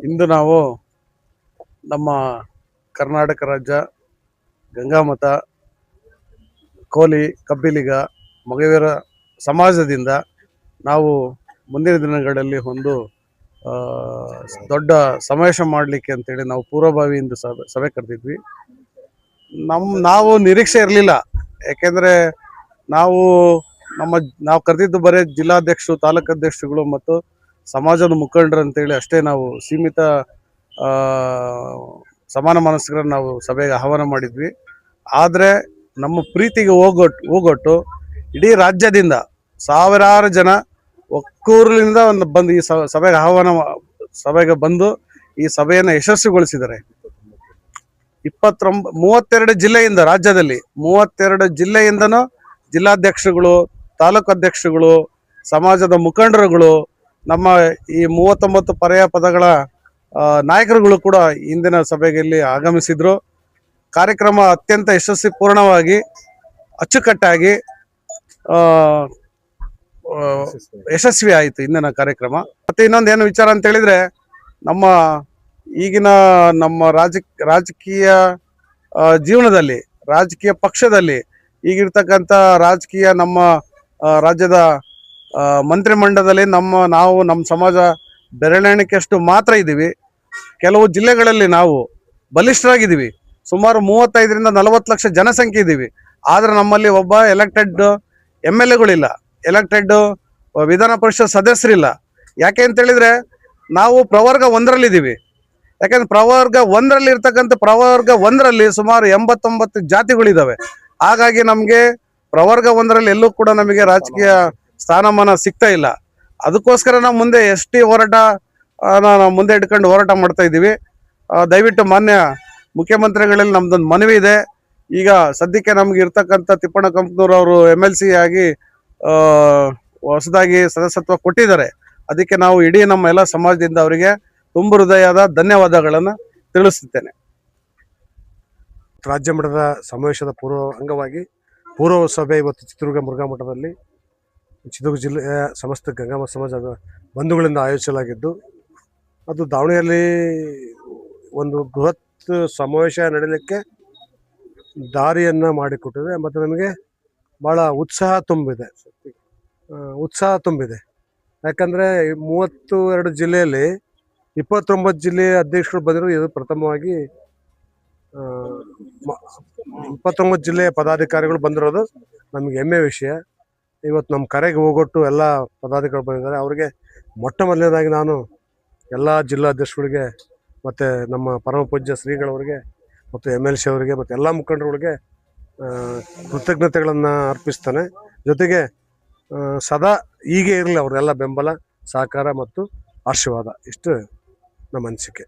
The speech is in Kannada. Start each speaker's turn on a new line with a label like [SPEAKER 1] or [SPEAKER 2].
[SPEAKER 1] ಇಂದು ನಾವು ನಮ್ಮ ಕರ್ನಾಟಕ ರಾಜ್ಯ ಗಂಗಾಮತ ಕೋಲಿ ಕಬ್ಬಿಲಿಗ ಮೊಗವೀರ ಸಮಾಜದಿಂದ ನಾವು ಮುಂದಿನ ದಿನಗಳಲ್ಲಿ ಒಂದು ದೊಡ್ಡ ಸಮಾವೇಶ ಮಾಡಲಿಕ್ಕೆ ಅಂತೇಳಿ ನಾವು ಪೂರ್ವಭಾವಿಯಿಂದ ಸಭೆ ಕರೆದಿದ್ವಿ. ನಾವು ನಿರೀಕ್ಷೆ ಇರಲಿಲ್ಲ. ಯಾಕೆಂದರೆ ನಾವು ಕರೆದಿದ್ದು ಬರೀ ಜಿಲ್ಲಾಧ್ಯಕ್ಷರು, ತಾಲೂಕು ಅಧ್ಯಕ್ಷರುಗಳು ಮತ್ತು ಸಮಾಜದ ಮುಖಂಡರು ಅಂತೇಳಿ ಅಷ್ಟೇ. ನಾವು ಸೀಮಿತ ಸಮಾನ ಮನಸ್ಕರನ್ನು ನಾವು ಸಭೆಗೆ ಆಹ್ವಾನ ಮಾಡಿದ್ವಿ. ಆದರೆ ನಮ್ಮ ಪ್ರೀತಿಗೆ ಹೋಗೊಟ್ಟು ಇಡೀ ರಾಜ್ಯದಿಂದ ಸಾವಿರಾರು ಜನ ಒಕ್ಕೂರಿನಿಂದ ಬಂದು ಈ ಸಭೆಗೆ ಬಂದು ಈ ಸಭೆಯನ್ನು ಯಶಸ್ವಿಗೊಳಿಸಿದ್ದಾರೆ. 32 ಜಿಲ್ಲೆಯಿಂದ, ರಾಜ್ಯದಲ್ಲಿ 32 ಜಿಲ್ಲೆಯಿಂದನೂ ಜಿಲ್ಲಾಧ್ಯಕ್ಷರುಗಳು, ತಾಲೂಕು ಅಧ್ಯಕ್ಷರುಗಳು, ಸಮಾಜದ ಮುಖಂಡರುಗಳು, ನಮ್ಮ ಈ 39 ಪರ್ಯಾಯ ಪದಗಳ ನಾಯಕರುಗಳು ಕೂಡ ಇಂದಿನ ಸಭೆಗೆ ಇಲ್ಲಿ ಆಗಮಿಸಿದ್ರು. ಕಾರ್ಯಕ್ರಮ ಅತ್ಯಂತ ಯಶಸ್ವಿಪೂರ್ಣವಾಗಿ ಅಚ್ಚುಕಟ್ಟಾಗಿ ಯಶಸ್ವಿ ಆಯಿತು ಇಂದಿನ ಕಾರ್ಯಕ್ರಮ. ಮತ್ತೆ ಇನ್ನೊಂದು ಏನು ವಿಚಾರ ಅಂತ ಹೇಳಿದ್ರೆ, ನಮ್ಮ ಈಗಿನ ನಮ್ಮ ರಾಜಕೀಯ ಜೀವನದಲ್ಲಿ, ರಾಜಕೀಯ ಪಕ್ಷದಲ್ಲಿ ಈಗಿರ್ತಕ್ಕಂಥ ರಾಜಕೀಯ ನಮ್ಮ ರಾಜ್ಯದ ಮಂತ್ರಿಮಂಡಲದಲ್ಲಿ ನಮ್ಮ ಸಮಾಜ ಬೆರಳೆಣಿಕೆಯಷ್ಟು ಮಾತ್ರ ಇದ್ದೀವಿ. ಕೆಲವು ಜಿಲ್ಲೆಗಳಲ್ಲಿ ನಾವು ಬಲಿಷ್ಠರಾಗಿದ್ದೀವಿ. ಸುಮಾರು 35ರಿಂದ 40 ಲಕ್ಷ ಜನಸಂಖ್ಯೆ ಇದ್ದೀವಿ. ಆದರೆ ನಮ್ಮಲ್ಲಿ ಒಬ್ಬ ಎಲೆಕ್ಟೆಡ್ MLAಗಳಿಲ್ಲ, ಎಲೆಕ್ಟೆಡ್ ವಿಧಾನ ಪರಿಷತ್ ಸದಸ್ಯರಿಲ್ಲ. ಯಾಕೆ ಅಂತೇಳಿದರೆ, ನಾವು ಪ್ರವರ್ಗ 1ರಲ್ಲಿದ್ದೀವಿ. ಯಾಕಂದ್ರೆ ಪ್ರವರ್ಗ 1ರಲ್ಲಿ ಇರ್ತಕ್ಕಂಥ ಪ್ರವರ್ಗ 1ರಲ್ಲಿ ಸುಮಾರು 89 ಜಾತಿಗಳಿದ್ದಾವೆ. ಹಾಗಾಗಿ ನಮಗೆ ಪ್ರವರ್ಗ 1ರಲ್ಲಿ ಎಲ್ಲೂ ಕೂಡ ನಮಗೆ ರಾಜಕೀಯ ಸ್ಥಾನಮಾನ ಸಿಗ್ತಾ ಇಲ್ಲ. ಅದಕ್ಕೋಸ್ಕರ ನಾವು ಮುಂದೆ ST ಹೋರಾಟ ಮುಂದೆ ಇಟ್ಕೊಂಡು ಹೋರಾಟ ಮಾಡ್ತಾ ಇದ್ದೀವಿ. ದಯವಿಟ್ಟು ಮಾನ್ಯ ಮುಖ್ಯಮಂತ್ರಿಗಳಲ್ಲಿ ನಮ್ದೊಂದು ಮನವಿ ಇದೆ. ಈಗ ಸದ್ಯಕ್ಕೆ ನಮ್ಗೆ ಇರ್ತಕ್ಕಂಥ ತಿಪ್ಪಣ್ಣ ಕಂಪ್ನೂರು ಅವರು MLC ಆಗಿ ಹೊಸದಾಗಿ ಸದಸ್ಯತ್ವ ಕೊಟ್ಟಿದ್ದಾರೆ. ಅದಕ್ಕೆ ನಾವು ಇಡೀ ನಮ್ಮ ಎಲ್ಲ ಸಮಾಜದಿಂದ ಅವರಿಗೆ ತುಂಬ ಹೃದಯದ ಧನ್ಯವಾದಗಳನ್ನು ತಿಳಿಸುತ್ತೇನೆ.
[SPEAKER 2] ರಾಜ್ಯ ಮಟ್ಟದ ಸಮಾವೇಶದ ಅಂಗವಾಗಿ ಪೂರ್ವ ಸಭೆ ಇವತ್ತು ಚಿತ್ರದುರ್ಗ ಮುರುಘಾ ಮಠದಲ್ಲಿ ಚಿತ್ರದುರ್ಗ ಜಿಲ್ಲೆಯ ಸಮಸ್ತ ಗಂಗಾಮತ ಸಮಾಜ ಬಂಧುಗಳಿಂದ ಆಯೋಜಿಸಲಾಗಿದ್ದು, ಅದು ದಾವಣಗೆರೆಯಲ್ಲಿ ಒಂದು ಬೃಹತ್ ಸಮಾವೇಶ ನಡೆಯಲಿಕ್ಕೆ ದಾರಿಯನ್ನು ಮಾಡಿಕೊಟ್ಟಿದೆ. ಮತ್ತು ನಮಗೆ ಭಾಳ ಉತ್ಸಾಹ ತುಂಬಿದೆ. ಯಾಕಂದರೆ 32 ಜಿಲ್ಲೆಯಲ್ಲಿ 29 ಜಿಲ್ಲೆಯ ಅಧ್ಯಕ್ಷರು ಬಂದಿರೋ ಇದು ಪ್ರಥಮವಾಗಿ 29 ಜಿಲ್ಲೆಯ ಪದಾಧಿಕಾರಿಗಳು ಬಂದಿರೋದು ನಮಗೆ ಹೆಮ್ಮೆ ವಿಷಯ. ಇವತ್ತು ನಮ್ಮ ಕರೆಗೆ ಹೋಗೊಟ್ಟು ಎಲ್ಲ ಪದಾಧಿಕಾರಿಗಳು ಬಂದಿದ್ದಾರೆ. ಅವರಿಗೆ ಮೊಟ್ಟ ಮೊದಲನೇದಾಗಿ ನಾನು ಎಲ್ಲ ಜಿಲ್ಲಾಧ್ಯಕ್ಷಗಳಿಗೆ ಮತ್ತು ನಮ್ಮ ಪರಮ ಪೂಜ್ಯ ಶ್ರೀಗಳವರಿಗೆ ಮತ್ತು MLC ಅವರಿಗೆ ಮತ್ತು ಎಲ್ಲ ಮುಖಂಡರುಗಳಿಗೆ ಕೃತಜ್ಞತೆಗಳನ್ನು ಅರ್ಪಿಸ್ತಾನೆ. ಜೊತೆಗೆ ಸದಾ ಹೀಗೆ ಇರಲಿ ಅವರೆಲ್ಲ ಬೆಂಬಲ, ಸಹಕಾರ ಮತ್ತು ಆಶೀರ್ವಾದ. ಇಷ್ಟು ನಮ್ಮ ಅನಿಸಿಕೆ.